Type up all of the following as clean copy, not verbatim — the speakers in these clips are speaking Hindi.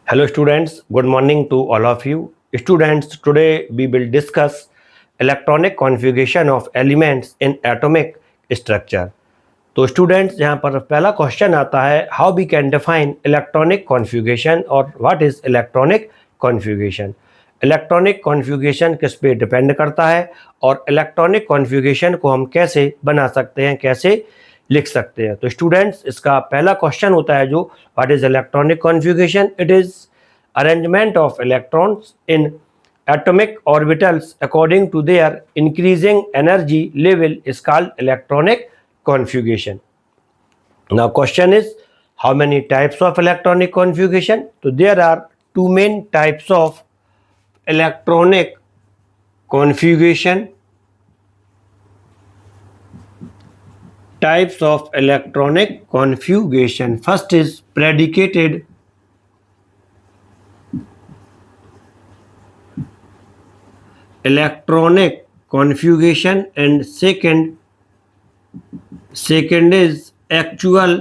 Hello students, good morning to all of you. Students, today we will discuss electronic configuration of elements in atomic structure. तो स्टूडेंट्स यहाँ पर पहला क्वेश्चन आता है, how we can define electronic configuration और what is electronic configuration. Electronic configuration किस पे डिपेंड करता है और इलेक्ट्रॉनिक कॉन्फ़िगरेशन को हम कैसे बना सकते हैं, कैसे लिख सकते हैं। तो स्टूडेंट्स, इसका पहला क्वेश्चन होता है जो what is electronic configuration. It is arrangement of electrons in atomic orbitals according to their increasing energy level is called electronic configuration. Now question is, how many types of electronic configuration? So there are two main types of electronic configuration. Types of electronic configuration. First is predicated electronic configuration and second is actual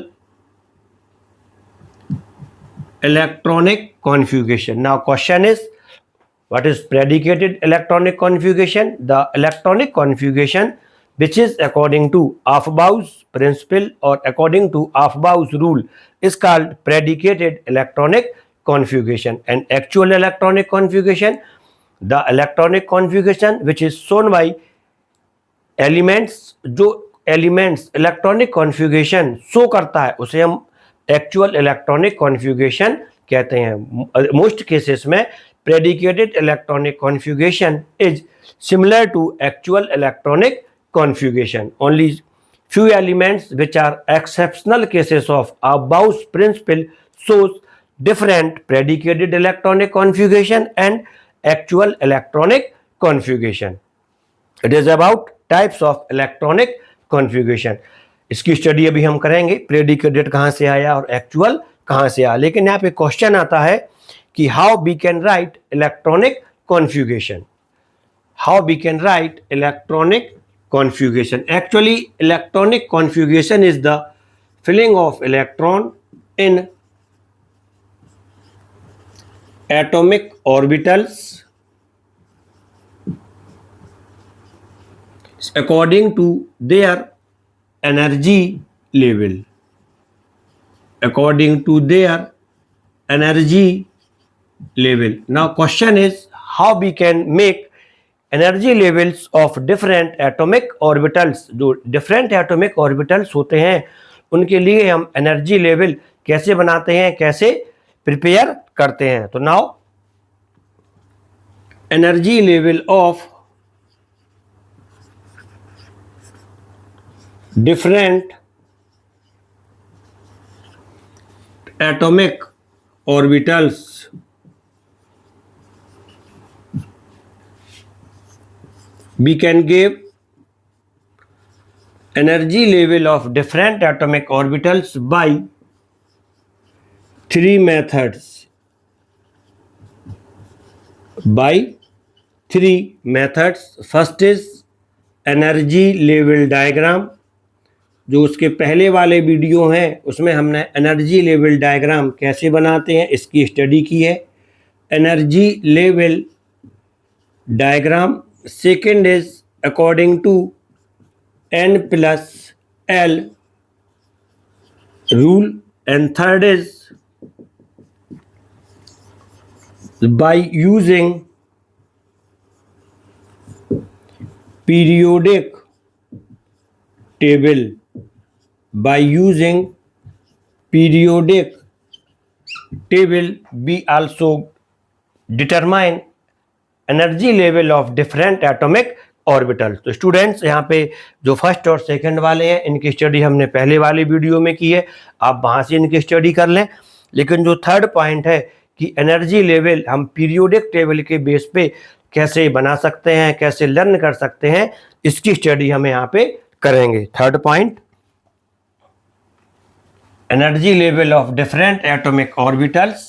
electronic configuration. Now question is, what is predicated electronic configuration? The electronic configuration which is according to Aufbau's principle or according to Aufbau's rule is called predicated electronic configuration. And actual electronic configuration, the electronic configuration which is shown by elements, जो एलिमेंट्स इलेक्ट्रॉनिक कॉन्फ़िगरेशन शो करता है उसे हम एक्चुअल इलेक्ट्रॉनिक कॉन्फ़िगरेशन कहते हैं। मोस्ट केसेस में predicted electronic configuration is similar to actual electronic configuration. Only few elements which are exceptional cases of Aufbau's principle shows different predicated electronic configuration and actual electronic configuration. It is about types of electronic configuration. इसकी स्टडी अभी हम करेंगे, प्रेडिकेटेड कहाँ से आया और एक्चुअल कहाँ से आया। लेकिन यहाँ पे क्वेश्चन आता है कि how we can write electronic configuration, how we can write electronic configuration. Actually electronic configuration is the filling of electron in atomic orbitals according to their energy level, according to their energy level. Now question is, how we can make energy levels of different atomic orbitals। जो different atomic orbitals होते हैं उनके लिए हम energy level कैसे बनाते हैं, कैसे prepare करते हैं। तो now energy level of different atomic orbitals we can give energy level of different atomic orbitals by three methods. By three methods. First is energy level diagram। जो उसके पहले वाले वीडियो हैं उसमें हमने एनर्जी लेवल डायग्राम कैसे बनाते हैं इसकी स्टडी की है, energy level diagram. Second is according to N+L rule and third is by using periodic table. By using periodic table we also determine energy level of different atomic orbitals। तो स्टूडेंट्स, यहाँ पे जो फर्स्ट और सेकंड वाले हैं इनकी स्टडी हमने पहले वाले वीडियो में की है, आप वहाँ से इनकी स्टडी कर लें। लेकिन जो थर्ड पॉइंट है कि एनर्जी लेवल हम पीरियोडिक टेबल के बेस पे कैसे बना सकते हैं, कैसे लर्न कर सकते हैं, इसकी स्टडी हम यहाँ पे करेंगे। Third point, energy level of different atomic orbitals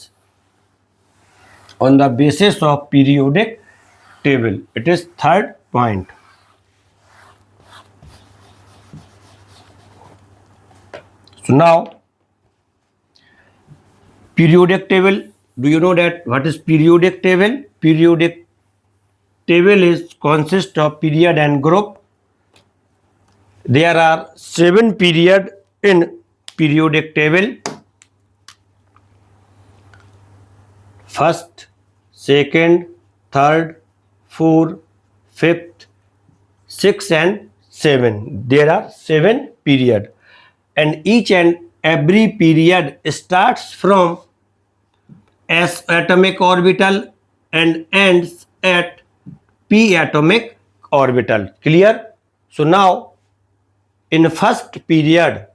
on the basis of periodic table. It is third point. So now periodic table Do you know that what is periodic table? Periodic table is consist of period and group. There are 7 period in periodic table. First, second, third, fourth, fifth, sixth and 7. There are 7 period, and each and every period starts from S atomic orbital and ends at P atomic orbital. Clear? So now in first period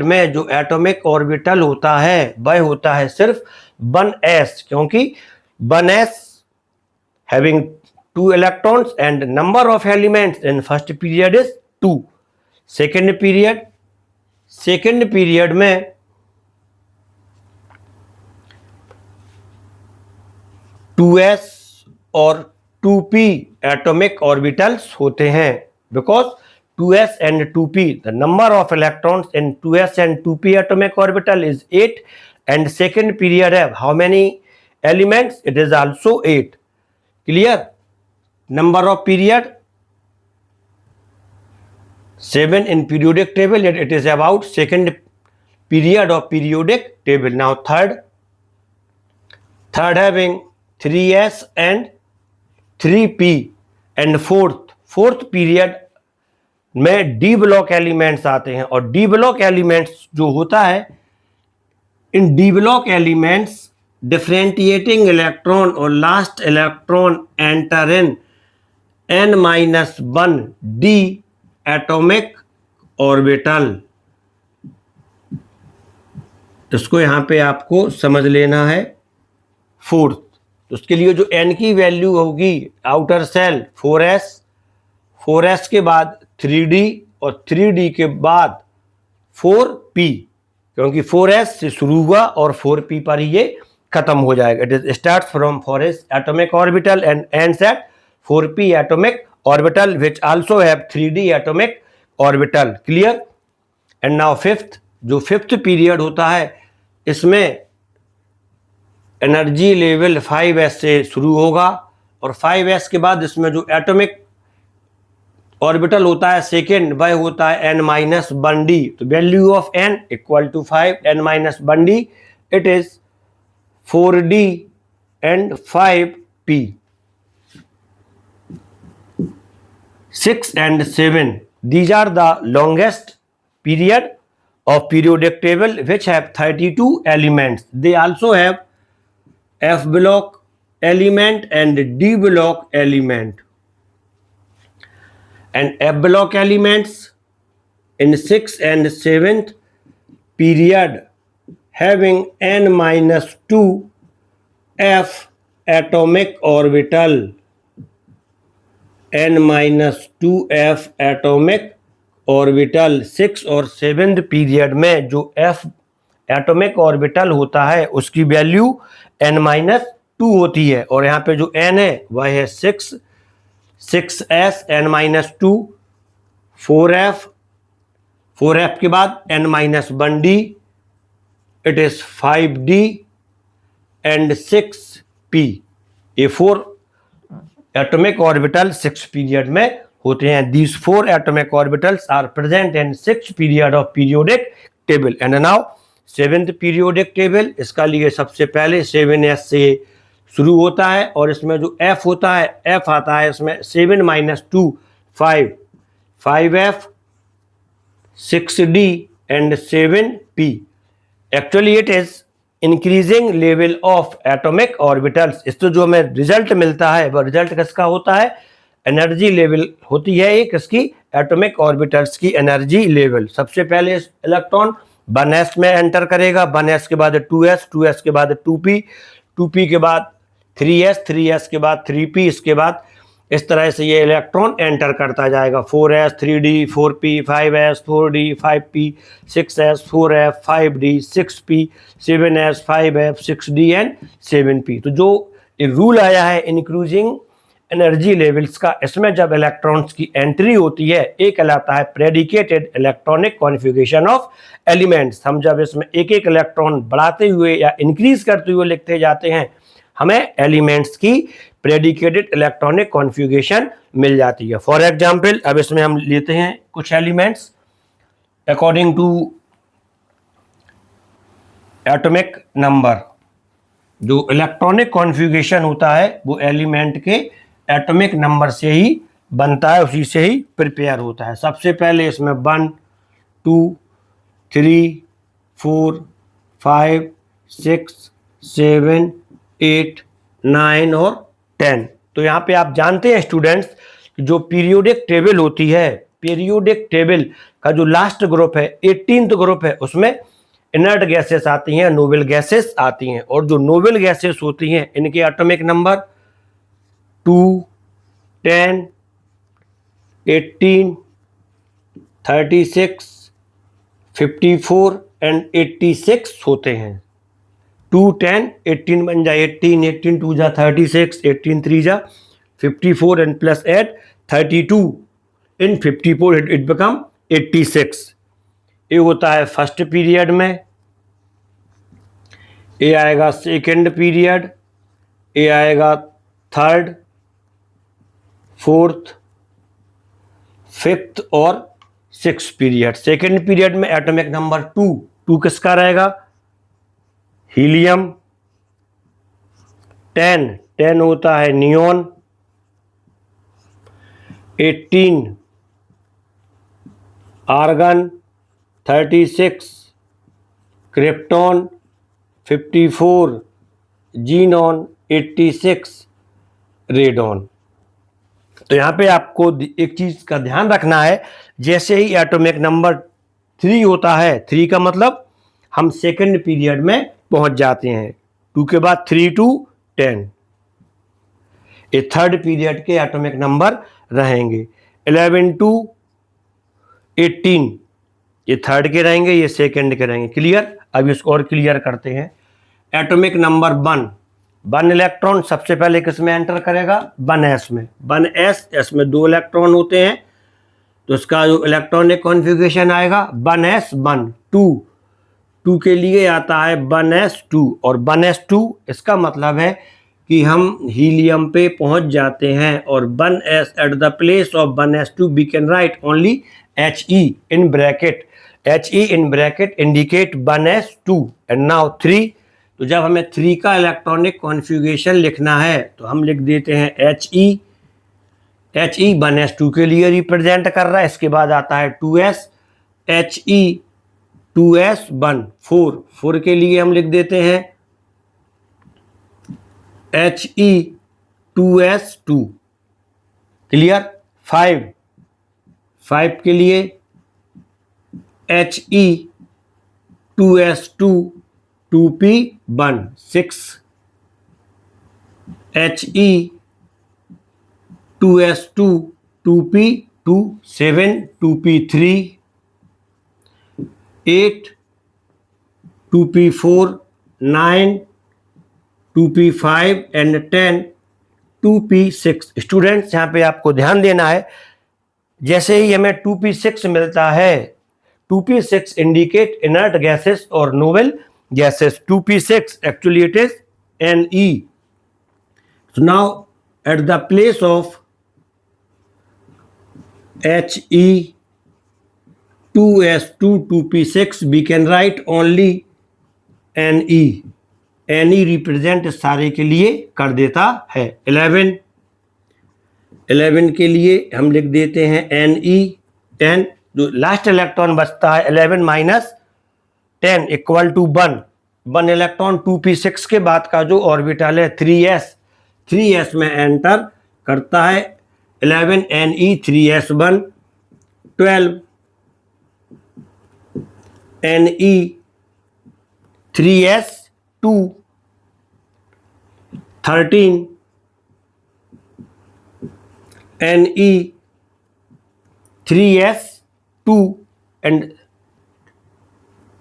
में जो एटॉमिक ऑर्बिटल होता है वह होता है सिर्फ 1s, क्योंकि 1s having 2 electrons and number of elements in first period is 2. second period में टू एस और 2p एटॉमिक ऑर्बिटल्स होते हैं, because 2s and 2p, the number of electrons in 2s and 2p atomic orbital is 8, and second period have how many elements? It is also 8. Clear? Number of period 7 in periodic table, it is about second period of periodic table. Now third having 3s and 3p, and fourth period में डी ब्लॉक एलिमेंट्स आते हैं, और डी ब्लॉक एलिमेंट्स जो होता है, in D block elements differentiating electron और last electron enter in n-1 D atomic orbital. इसको यहां पे आपको समझ लेना है. फोर्थ, तो उसके लिए जो n की वैल्यू होगी आउटर सेल 4s के बाद 3d और 3d के बाद 4p, क्योंकि 4s से शुरू हुआ और 4p पर ही ये खत्म हो जाएगा. It is start from 4s atomic orbital and ends at 4p atomic orbital which also have 3d atomic orbital. Clear? And now fifth, जो फिफ्थ पीरियड होता है, इसमें एनर्जी लेवल 5s से शुरू होगा, और 5s के बाद इसमें जो एटॉमिक ऑर्बिटल होता है सेकेंड, वह होता है n-1d. तो value of n equal to 5, n-1d, it is 4d and 5p. 6 and 7, these are the longest period of periodic table which have 32 elements. They also have f block element and d block element. And f block elements in 6th and 7th period having n-2 f atomic orbital, n-2 f atomic orbital. 6 और 7th period में जो f एटॉमिक ऑर्बिटल होता है उसकी वैल्यू n-2 होती है, और यहाँ पे जो n है वह है 6s n-2, 4f के बाद n-1d, it is 5d and 6p. ये 4 एटॉमिक ऑर्बिटल 6 पीरियड में होते हैं. These 4 atomic orbitals are present in 6th period of periodic table. And now 7th periodic table, इसका लिए सबसे पहले 7s से शुरू होता है, और इसमें जो f होता है, f आता है इसमें 7-2 5f 6d and 7p. Actually it is increasing level of atomic orbitals. इससे जो हमें रिजल्ट मिलता है वह रिजल्ट किसका होता है? एनर्जी लेवल होती है एक इसकी एटॉमिक ऑर्बिटल्स की एनर्जी लेवल. सबसे पहले इलेक्ट्रॉन 1s में एंटर करेगा, 1s के बाद 2s, 2s के बाद 2p, 2p के बाद 3s, 3s के बाद 3p. इसके बाद इस तरह से ये इलेक्ट्रॉन एंटर करता जाएगा. 4s, 3d, 4p, 5s, 4d, 5p, 6s, 4f, 5d, 6p, 7s, 5f, 6d and 7p. तो जो रूल आया है इंक्रीजिंग एनर्जी लेवल्स का। इसमें जब इलेक्ट्रॉन्स की एंट्री होती है, एक कहलाता है predicated electronic configuration of elements. हम जब इसमें एक एक इलेक्ट्रॉन बढ़ाते हुए या इंक्रीज करते हुए लिखते जाते हैं, हमें एलिमेंट्स की प्रेडिकेटेड इलेक्ट्रॉनिक कॉन्फ़िगरेशन मिल जाती है। फॉर एग्जाम्पल, अब इसमें हम लेते हैं कुछ elements according to atomic number. जो इलेक्ट्रॉनिक कॉन्फ़िगरेशन होता है वो एलिमेंट के एटॉमिक नंबर से ही बनता है, उसी से ही प्रिपेयर होता है। सबसे पहले इसमें 1, 2, 3, 4, 5, 6, 7, 8, 9 और 10। तो यहाँ पे आप जानते हैं स्टूडेंट्स, जो पीरियोडिक टेबल होती है, पीरियोडिक टेबल का जो लास्ट ग्रुप है, 18th ग्रुप है, उसमें इनर्ट गैसेस आती हैं, नोबल गैसेस आती हैं। और जो नोबल गैसेस होती हैं, इनके एटॉमिक नंबर 2, 10, 18, 36, 54 एंड 86 होते हैं। 2, 10, 18 बन जाए 18, 18 2 जा 36, 18 3 जा 54 and plus 8 32, in 54 it become 86। ये होता है फर्स्ट पीरियड में, ये आएगा सेकेंड पीरियड, ये आएगा थर्ड, फोर्थ, फिफ्थ और सिक्स पीरियड। सेकेंड पीरियड में एटॉमिक नंबर 2 किसका रहेगा? हीलियम। 10 होता है neon. 18 argon. 36 krypton. 54 xenon. 86 radon. तो यहाँ पे आपको एक चीज का ध्यान रखना है, जैसे ही एटॉमिक नंबर 3 होता है, 3 का मतलब हम सेकंड पीरियड में पहुंच जाते हैं। 2 के बाद 3 to 10, ये थर्ड पीरियड के एटॉमिक नंबर रहेंगे। 11 to 18 ये थर्ड के रहेंगे, ये सेकंड के रहेंगे। क्लियर? अब इसको और क्लियर करते हैं। एटॉमिक नंबर 1 इलेक्ट्रॉन सबसे पहले किस में एंटर करेगा? 1s में। 1s में 2 इलेक्ट्रॉन होते हैं, तो इसका जो इलेक्ट्रॉनिक कॉन्फ़िगरेशन आएगा 1s1 2 के लिए आता है 1s2 और 1s2 इसका मतलब है कि हम हीलियम पे पहुंच जाते हैं। और 1s at the place of 1s2 we can write only He in bracket। He in bracket indicate 1s2 and now 3। तो जब हमें 3 का इलेक्ट्रॉनिक कॉन्फ़िगरेशन लिखना है तो हम लिख देते हैं He 1s2 के लिए रिप्रेजेंट कर रहा है। इसके बाद आता है 2s He 2s1 4 के लिए हम लिख देते हैं He 2s2। क्लियर? 5 के लिए He 2s2 2p1 6 He 2s2 2p2 7 2p3 8 2p4 9 2p5 and 10 2p6। Students, यहाँ पे आपको ध्यान देना है, जैसे ही हमें 2p6 मिलता है, 2p6 इंडिकेट इनर्ट गैसेस और noble gases. 2p6 actually it is Ne। So now at the place of He 2s2 2p6 we can write only Ne। Ne represent सारे के लिए कर देता है। 11 के लिए हम लिख देते हैं Ne 10। जो लास्ट इलेक्ट्रॉन बचता है 11 minus 10 equal to 1 electron 2p6 के बाद का जो ऑर्बिटल है 3s में एंटर करता है। 11 Ne 3s1 12 Ne 3s2 13 Ne 3s2 and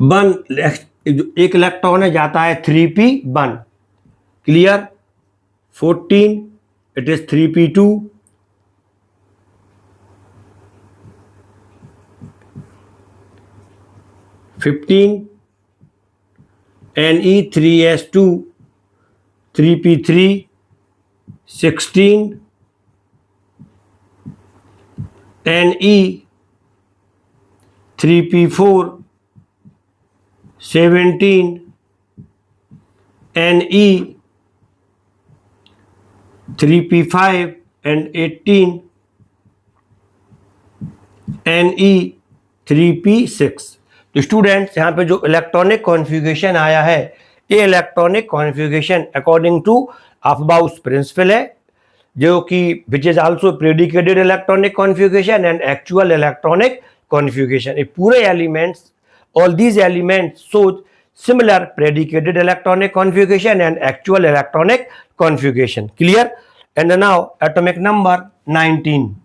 1 एक इलेक्ट्रॉन है जाता है 3p1। Clear? 14 it is 3p2, 15, Ne3s2, 3p3, 16, Ne3p4, 17, Ne3p5 and 18, Ne3p6। तो स्टूडेंट्स यहाँ पे जो इलेक्ट्रॉनिक कॉन्फ़िगरेशन आया है, ये electronic configuration according to Aufbau principle है, जो कि which is also predicted electronic configuration and actual electronic configuration. ये पूरे elements, all these elements shows similar predicated electronic configuration and actual electronic configuration. Clear? And now atomic number 19,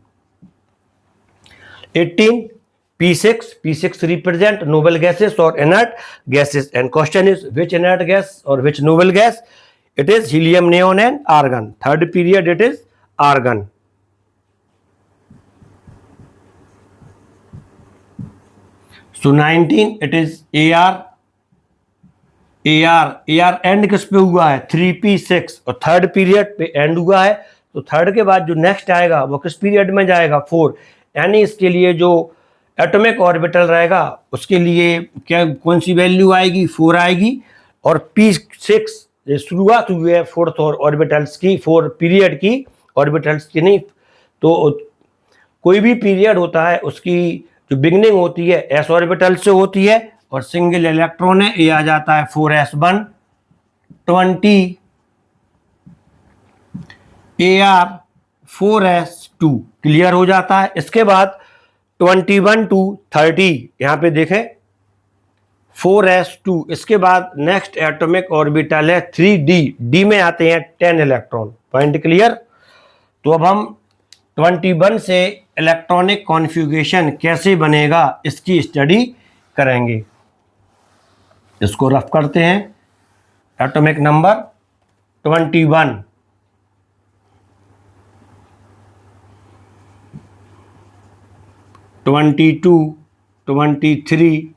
18, p6 represent noble gases or inert gases, and question is which inert gas or which noble gas? It is helium, neon and argon. Third period it is argon. So 19 it is AR and किस पे हुआ है 3p6 और थर्ड पीरियड पे एंड हुआ है, तो थर्ड के बाद जो नेक्स्ट आएगा वो किस पीरियड में जाएगा 4, यानी इसके लिए जो एटॉमिक ऑर्बिटल रहेगा उसके लिए क्या कौन सी वैल्यू आएगी 4 आएगी, और p6 शुरुआत हुई है फोर्थ और ऑर्बिटल्स की, 4 पीरियड की ऑर्बिटल्स की नहीं, तो कोई भी पीरियड होता है उसकी जो बिगनिंग होती है s ऑर्बिटल से होती है, और सिंगल इलेक्ट्रॉन है ये आ जाता है 4s1, 20 Ar4s2 क्लियर हो जाता है। इसके बाद 21 to 30 यहाँ पे देखें 4s2, इसके बाद नेक्स्ट एटॉमिक ऑर्बिटल है 3d, d में आते हैं 10 इलेक्ट्रॉन। Point clear? तो अब हम 21 से इलेक्ट्रॉनिक कॉन्फ़िगरेशन कैसे बनेगा इसकी स्टडी करेंगे। इसको रफ करते हैं। एटॉमिक नंबर 21, 22, 23,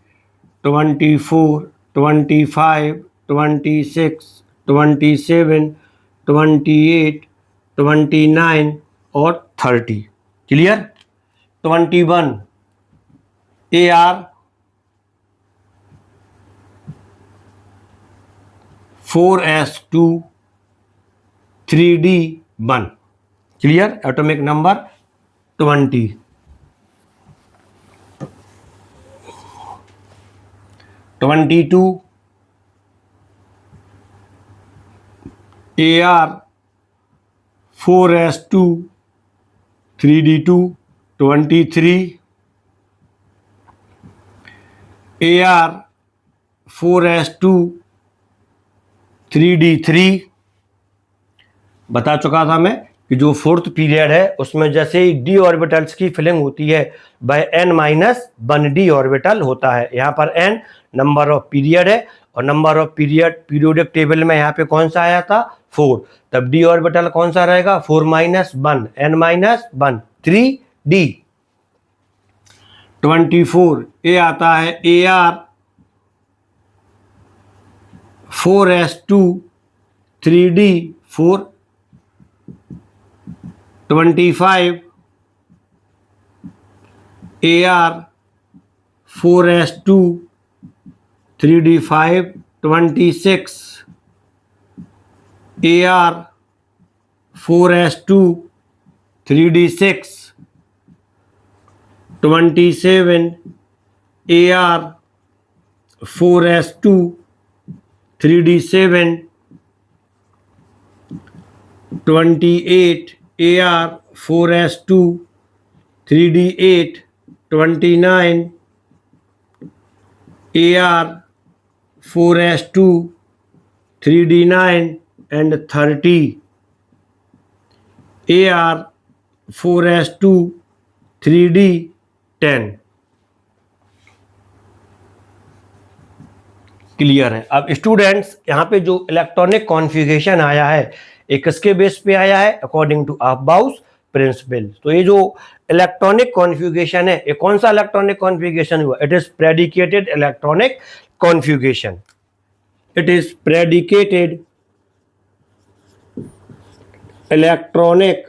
24, 25, 26, 27, 28, 29 और 30। Clear? 21 AR 4s2 3d1। Clear? Atomic number 20। 22 AR 4s2 3d2। 23 AR 4s2 3d3। बता चुका था मैं कि जो फोर्थ पीरियड है उसमें जैसे ही डी ऑर्बिटल्स की फिलिंग होती है बाय n-1d ऑर्बिटल होता है। यहाँ पर n नंबर ऑफ पीरियड है और number of period periodic table में यहाँ पे कौन सा आया था 4, तब डी ऑर्बिटल कौन सा रहेगा 4-1 n-1 3d। 24 ये आता है AR 4s2 3d4। 25 AR 4s2 3d5। 26 AR 4s2 3d6। 27 AR 4s2 3d7। 28 AR 4s2 3d8। 29 AR 4s2 3d9 and 30 AR 4s2 3d10। Clear है? अब स्टूडेंट्स यहाँ पे जो इलेक्ट्रॉनिक कॉन्फ़िगरेशन आया है ये किसके बेस पे आया है? According to Aufbau principle. तो ये जो इलेक्ट्रॉनिक कॉन्फ़िगरेशन है, ये कौन सा इलेक्ट्रॉनिक कॉन्फ़िगरेशन हुआ? It is predicted electronic configuration. It is predicted electronic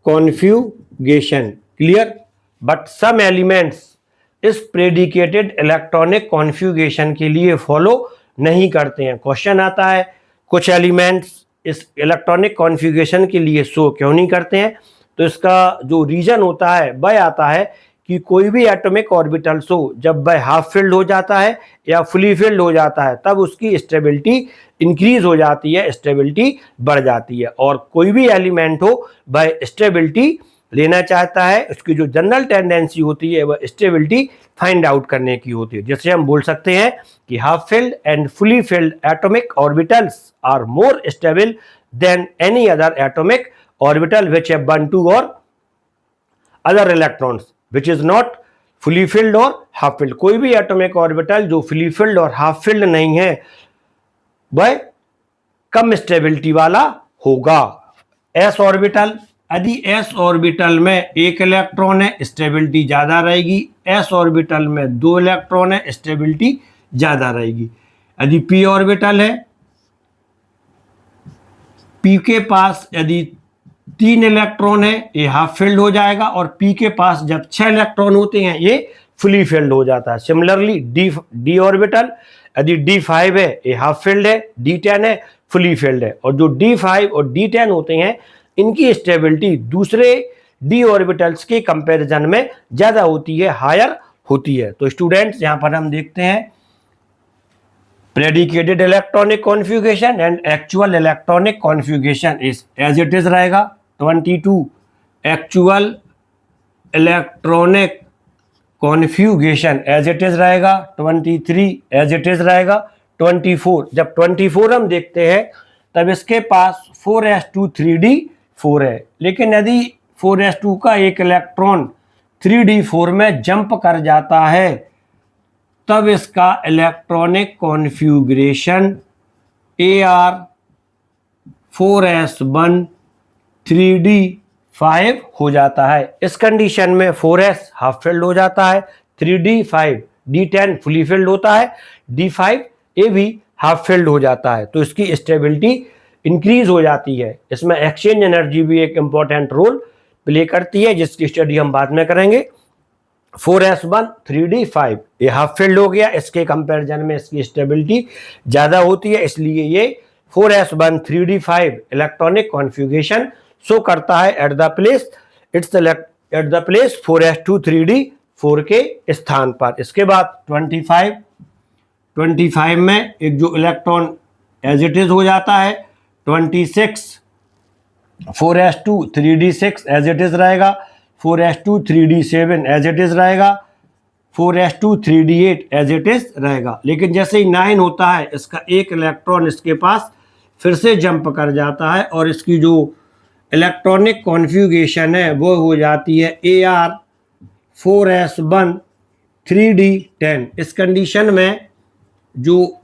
configuration. Clear? But some elements इस प्रेडिकेटेड इलेक्ट्रॉनिक कॉन्फ़िगरेशन के लिए फॉलो नहीं करते हैं। क्वेश्चन आता है कुछ एलिमेंट्स इस इलेक्ट्रॉनिक कॉन्फ़िगरेशन के लिए शो क्यों नहीं करते हैं? तो इसका जो रीजन होता है वह आता है कि कोई भी एटॉमिक ऑर्बिटल शो जब वह हाफ फिल्ड हो जाता है या फुली फिल्ड हो जाता है तब उसकी स्टेबिलिटी इंक्रीज हो जाती है, स्टेबिलिटी बढ़ जाती है। और कोई भी एलिमेंट हो वह स्टेबिलिटी लेना चाहता है, उसकी जो जनरल टेंडेंसी होती है वह स्टेबिलिटी फाइंड आउट करने की होती है। जैसे हम बोल सकते हैं कि half filled and fully filled atomic orbitals are more stable than any other atomic orbital which have 1, 2 और other electrons which is not fully filled और हाफ फिल्ड। कोई भी एटॉमिक ऑर्बिटल जो फुली फिल्ड और हाफ फिल्ड नहीं है वह कम स्टेबिलिटी वाला होगा। एस ऑर्बिटल, यदि एस ऑर्बिटल में एक इलेक्ट्रॉन है स्टेबिलिटी ज्यादा रहेगी, एस ऑर्बिटल में 2 इलेक्ट्रॉन है स्टेबिलिटी ज्यादा रहेगी। यदि पी ऑर्बिटल है, पी के पास यदि 3 इलेक्ट्रॉन है ये हाफ फिल्ड हो जाएगा, और पी के पास जब 6 इलेक्ट्रॉन होते हैं ये फुली फिल्ड हो जाता है। सिमिलरली डी ऑर्बिटल, यदि D5 है ये हाफ फिल्ड है, D10 है फुली फिल्ड है। और जो D5 और D10 होते हैं इनकी स्टेबिलिटी दूसरे डी ऑर्बिटल्स के कंपैरिजन में ज्यादा होती है, हायर होती है। तो स्टूडेंट्स यहां पर हम देखते हैं predicted electronic configuration and actual electronic configuration is as it is रहेगा 22, actual electronic configuration as it is रहेगा 23, एज इट इज रहेगा 24। जब 24 हम देखते हैं तब इसके पास 4s2 3d4 है, लेकिन यदि 4s2 का एक इलेक्ट्रॉन 3d4 में जंप कर जाता है तब इसका इलेक्ट्रॉनिक कॉन्फ़िगरेशन Ar4s1 3d5 हो जाता है। इस कंडीशन में 4s हाफ फिल्ड हो जाता है, 3d5 d10 फुली फिल्ड होता है, d5 ये भी हाफ फिल्ड हो जाता है। तो इसकी स्टेबिलिटी इंक्रीज हो जाती है। इसमें एक्सचेंज एनर्जी भी एक इंपॉर्टेंट रोल प्ले करती है जिसकी स्टडी हम बाद में करेंगे। 4s1 3d5 ये हाफ फिल्ड हो गया, इसके कंपैरिजन में इसकी स्टेबिलिटी ज्यादा होती है, इसलिए ये 4s1 3d5 electronic configuration show करता है eight the place 4s2 3d4 के स्थान पर। इसके बाद 25 में एक जो इलेक्ट्रॉन एज इट इज हो जाता है, 26 4s2 3d6 as it is रहेगा, 4s2 3d7 as it is रहेगा, 4s2 3d8 as it is रहेगा। लेकिन जैसे ही 9 होता है इसका एक इलेक्ट्रॉन इसके पास फिर से जंप कर जाता है और इसकी जो इलेक्ट्रॉनिक कॉन्फ़िगरेशन है वो हो जाती है Ar4s1 3d10। इस कंडीशन में जो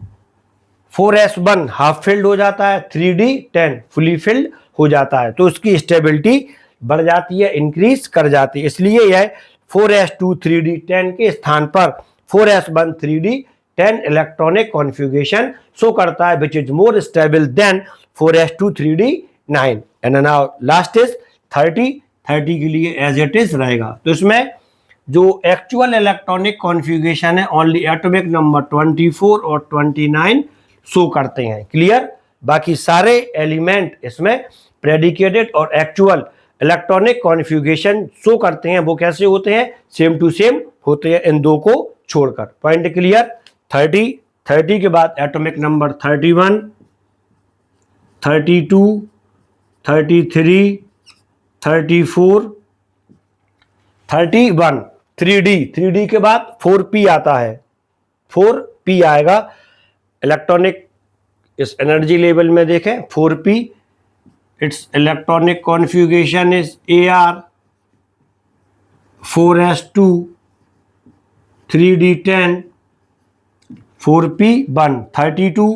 4s1 हाफ फिल्ड हो जाता है, 3d10 फुली फिल्ड हो जाता है, तो उसकी स्टेबिलिटी बढ़ जाती है, इंक्रीज कर जाती है। इसलिए यह 4s2 3d10 के स्थान पर 4s1 3d10 electronic configuration show करता है which is more stable then 4s2 3d9। And now last is 30 के लिए एज इट इज रहेगा। तो इसमें जो एक्चुअल इलेक्ट्रॉनिक कॉन्फ़िगरेशन है ओनली एटॉमिक नंबर 24 और 29 शो करते हैं। क्लियर? बाकी सारे एलिमेंट इसमें प्रेडिकेटेड और एक्चुअल इलेक्ट्रॉनिक कॉन्फ़िगरेशन शो करते हैं। वो कैसे होते हैं? सेम टू सेम होते हैं इन दो को छोड़कर। Point clear? 30 के बाद एटॉमिक नंबर 31, 32, 33, 34, 31 3d के बाद 4p आता है, 4p आएगा। इलेक्ट्रॉनिक इस एनर्जी लेवल में देखें 4p, it's electronic configuration is Ar4s2 3d10 4p1 32,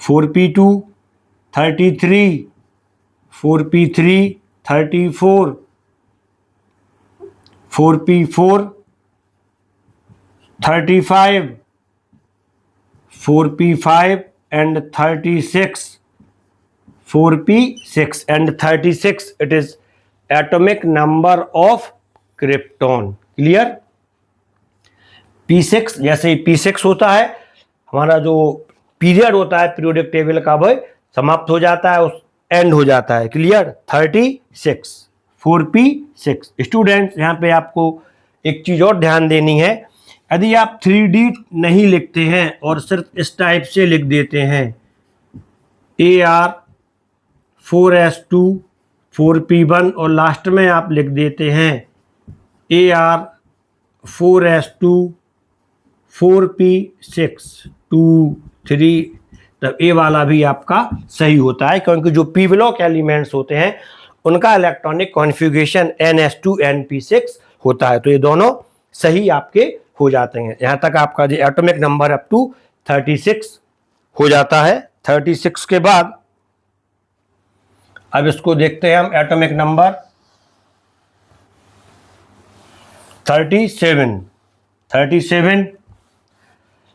4p2 33, 4p3, 34, 4p4, 35, 4p5 and 36, 4p6 and 36. It is atomic number of krypton. Clear? p6 जैसे ही p6 होता है, हमारा जो पीरियड होता है पीरियोडिक टेबल का वह समाप्त हो जाता है, उस एंड हो जाता है. क्लियर? 36, 4p6. स्टूडेंट्स, यहाँ पे आपको एक चीज और ध्यान देनी है. यदि आप 3D नहीं लिखते हैं और सिर्फ इस टाइप से लिख देते हैं AR 4s2 4p1 और लास्ट में आप लिख देते हैं AR 4s2 4p6 2 3, तब ए वाला भी आपका सही होता है, क्योंकि जो पी ब्लॉक एलिमेंट्स होते हैं उनका इलेक्ट्रॉनिक कॉन्फ़िगरेशन NS2 NP6 होता है. तो ये दोनों सही आपके हो जाते हैं. यहाँ तक आपका जो एटॉमिक नंबर अप टू 36 हो जाता है. 36 के बाद अब इसको देखते हैं हम एटॉमिक नंबर 37. 37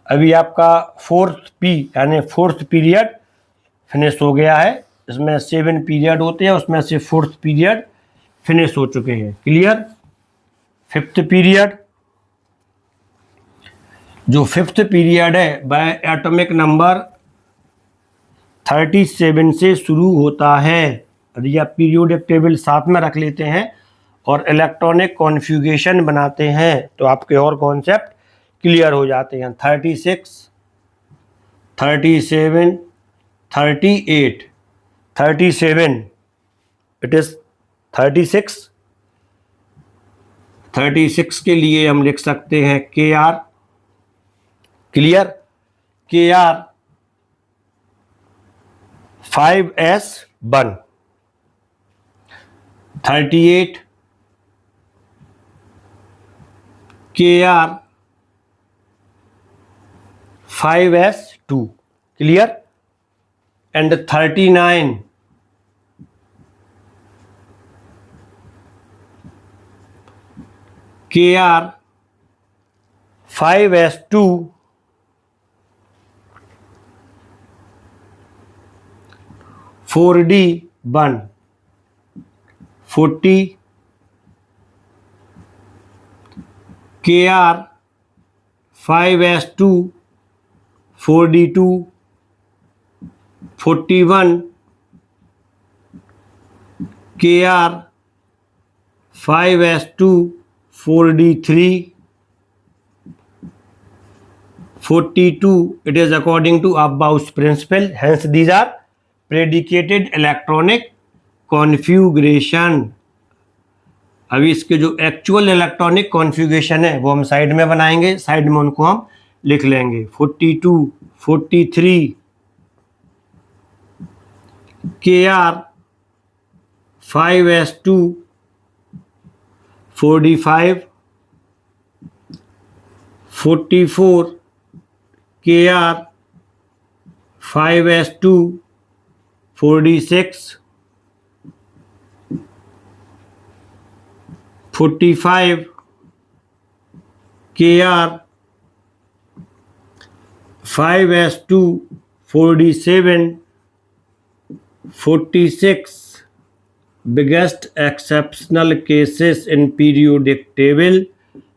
अभी आपका फोर्थ पी यानी फोर्थ पीरियड फिनिश हो गया है. इसमें 7 पीरियड होते हैं, उसमें से फोर्थ पीरियड फिनिश हो चुके हैं. क्लियर? फिफ्थ पीरियड, जो फिफ्थ पीरियड है वह एटॉमिक नंबर 37 से शुरू होता है. यदि आप पीरियोडिक टेबल साथ में रख लेते हैं और इलेक्ट्रॉनिक कॉन्फ़िगरेशन बनाते हैं तो आपके और कॉन्सेप्ट क्लियर हो जाते हैं. 36, 37, 38, 37 इट इज 36. 36 के लिए हम लिख सकते हैं KR. Clear? KR 5s1. 38 KR 5s2. Clear? And 39 KR 5s2 4d1. 40 KR 5s2 4d2. 41 KR 5s2 4d3. 42 it is according to Aufbau's principle, hence these are predicated electronic configuration. अभी इसके जो एक्चुअल इलेक्ट्रॉनिक कॉन्फ़िगरेशन है वो हम साइड में बनाएंगे, साइड में उनको हम लिख लेंगे. 42, 43 KR 5s2 45. 44 KR 5s2 46. 45 KR 5s2 47. 46 biggest exceptional cases in periodic table,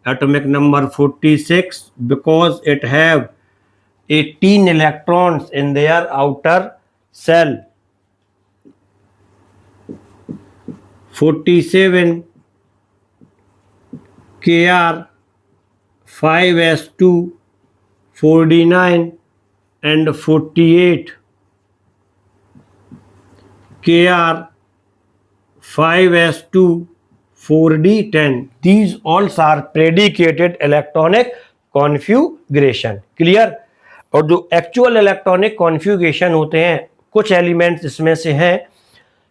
atomic number 46, because it have 18 electrons in their outer shell. 47 KR 5s2 49 and 48 KR 5s2 4d10. These all are predicated electronic configuration. Clear? और जो एक्चुअल इलेक्ट्रॉनिक कॉन्फ़िगरेशन होते हैं, कुछ एलिमेंट्स इसमें से हैं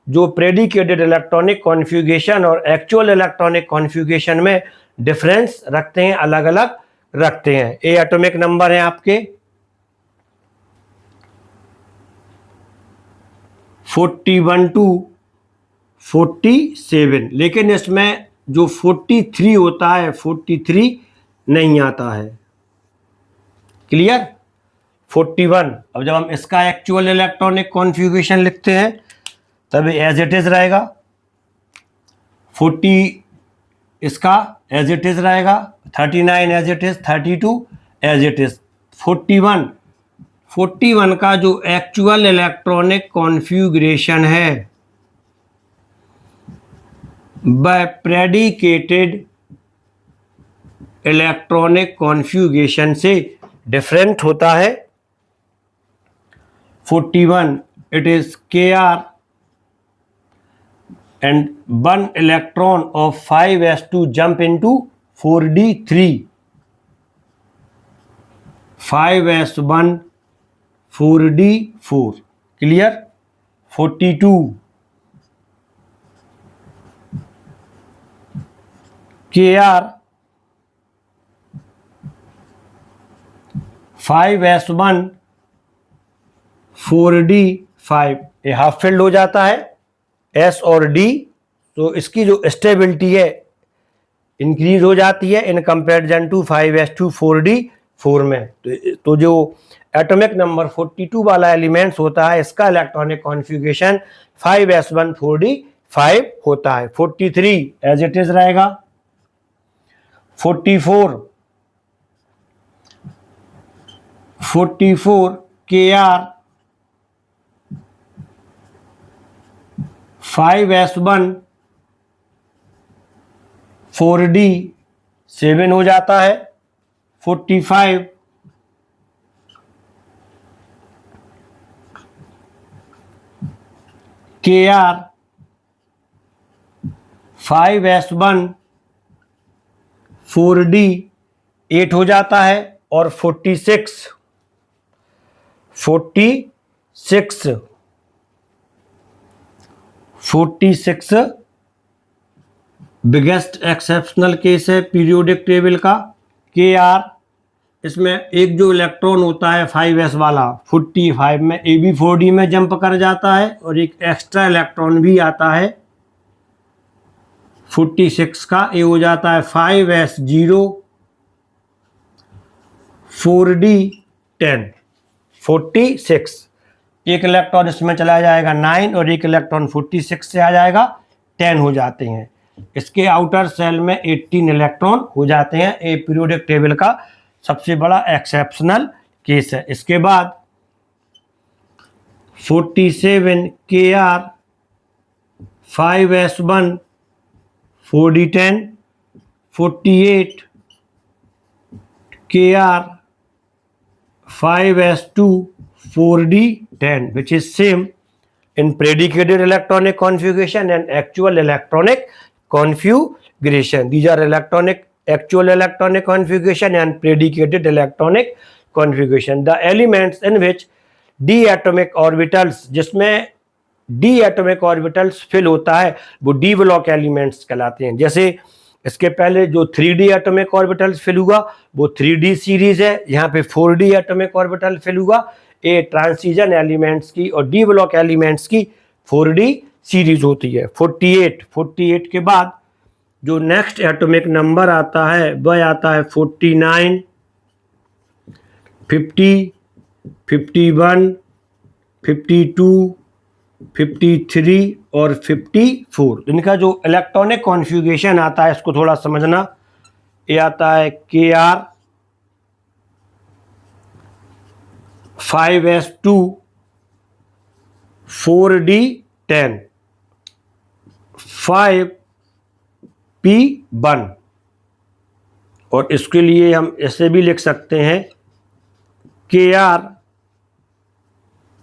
जो प्रेडिकेटेड इलेक्ट्रॉनिक कॉन्फ़िगरेशन और एक्चुअल इलेक्ट्रॉनिक कॉन्फ़िगरेशन में डिफरेंस रखते हैं, अलग अलग रखते हैं. ए एटॉमिक नंबर है आपके 41 to 47, लेकिन इसमें जो 43 होता है 43 नहीं आता है। क्लियर? 41। अब जब हम इसका एक्चुअल इलेक्ट्रॉनिक कॉन्फ़िगरेशन लिखते हैं तब एज इट इज रहेगा, 40 इसका एज इट इज रहेगा, 39 as it is, 32 as it is, 41 का जो एक्चुअल इलेक्ट्रॉनिक कॉन्फ़िगरेशन है वह प्रेडिकेटेड इलेक्ट्रॉनिक कॉन्फ़िगरेशन से डिफरेंट होता है। 41 it is Kr and one electron of 5s2 jump into 4d3, 5s1 4d4। Clear? 42 Kr 5s1 4d5, ये हाफ फिल्ड हो जाता है S और D, तो इसकी जो स्टेबिलिटी है इंक्रीज हो जाती है in comparison to 5s2 4d4 में। तो जो एटॉमिक नंबर 42 वाला एलिमेंट्स होता है इसका इलेक्ट्रॉनिक कॉन्फ़िगरेशन 5s1 4d5 होता है। 43 एज इट इज रहेगा। 44 Kr 5s1 4d7 हो जाता है। 45 Kr 5s1 4d8 हो जाता है। और 46 बिगेस्ट एक्सेप्शनल केस है पीरियोडिक टेबल का। Kr इसमें एक जो इलेक्ट्रॉन होता है 5s वाला 45 में AB4D में जंप कर जाता है और एक एक्स्ट्रा इलेक्ट्रॉन भी आता है 46 का, ये हो जाता है 5s0 4d10। 46 एक इलेक्ट्रॉन इसमें चला जाएगा 9 और एक इलेक्ट्रॉन 46 से आ जाएगा 10 हो जाते हैं। इसके आउटर सेल में 18 इलेक्ट्रॉन हो जाते हैं। ये पीरियोडिक टेबल का सबसे बड़ा एक्सेप्शनल केस है। इसके बाद 47 Kr 5s1 4d10, 48 Kr 5s2 4d10, which is same in predicated electronic configuration and actual electronic configuration. These are actual electronic configuration and predicated electronic configuration. The elements in which d atomic orbitals, जिसमें d atomic orbitals fill होता है वो d block elements कहलाते हैं। जैसे इसके पहले जो 3d एटॉमिक ऑर्बिटल्स फिल हुआ वो 3d सीरीज है, यहाँ पे 4d एटॉमिक ऑर्बिटल फिल हुआ, ये ट्रांजिशन एलिमेंट्स की और d ब्लॉक एलिमेंट्स की 4d सीरीज होती है। 48 के बाद जो नेक्स्ट एटॉमिक नंबर आता है वह आता है 49, 50, 51, 52, 53 और 54। इनका जो इलेक्ट्रॉनिक कॉन्फ़िगरेशन आता है इसको थोड़ा समझना। ये आता है Kr 5s2 4d10 5p1, और इसके लिए हम ऐसे भी लिख सकते हैं Kr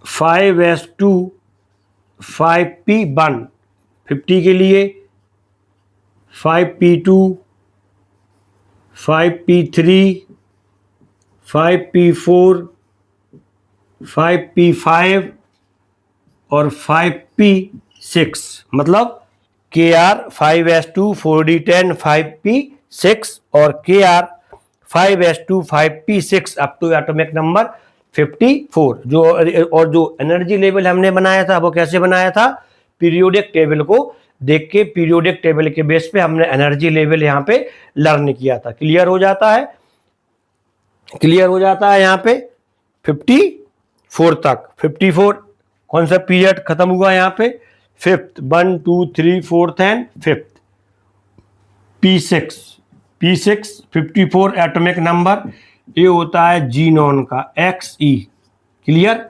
5s2 5p1, 50 के लिए 5p2, 5p3, 5p4, 5p5 और 5p6, मतलब Kr 5s2 4d10 5p6 और Kr 5s2 5p6 up to atomic number 54 जो, और जो एनर्जी लेवल हमने बनाया था वो कैसे बनाया था, पीरियोडिक टेबल को देख के, पीरियोडिक टेबल के बेस पे हमने एनर्जी लेवल यहाँ पे लर्न किया था। क्लियर हो जाता है, क्लियर हो जाता है यहाँ पे 54 तक। 54 कौन सा पीरियड खत्म हुआ यहाँ पे, fifth, 1 2 3 4th and fifth. P6 54 atomic number, ये होता है जीनोन का XE। क्लियर।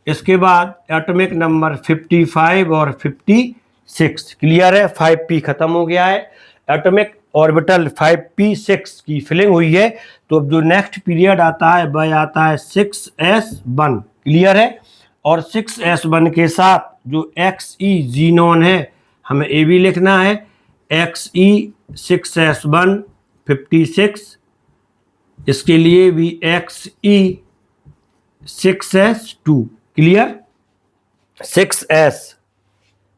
इसके बाद एटॉमिक नंबर 55 और 56। क्लियर है, 5p खत्म हो गया है, एटॉमिक ऑर्बिटल 5p6 की फिलिंग हुई है। तो अब जो नेक्स्ट पीरियड आता है वह आता है 6s1। क्लियर है। और 6s1 के साथ जो XE जीनोन है हमें ये भी लिखना है, XE 6s1 56, इसके लिए भी XE 6s2। क्लियर।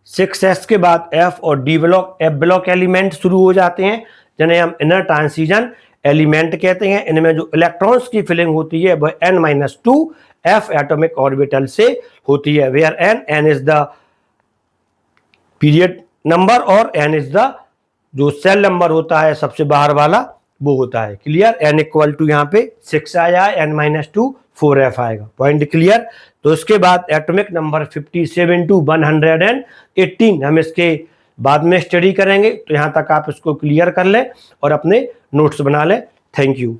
6s के बाद F और D block, F block element शुरू हो जाते हैं, जिन्हें हम इनर ट्रांजिशन एलिमेंट कहते हैं। इनमें जो इलेक्ट्रॉन्स की फिलिंग होती है वह n-2 F एटॉमिक ऑर्बिटल से होती है, where n is the period number और n इज द जो सेल नंबर होता है सबसे बाहर वाला वो होता है। क्लियर। n इक्वल टू यहाँ पे 6 आया है, n-2 4f आएगा। Point clear. तो उसके बाद एटॉमिक नंबर 57 to 118 हम इसके बाद में स्टडी करेंगे। तो यहाँ तक आप इसको क्लियर कर लें और अपने नोट्स बना लें। Thank you.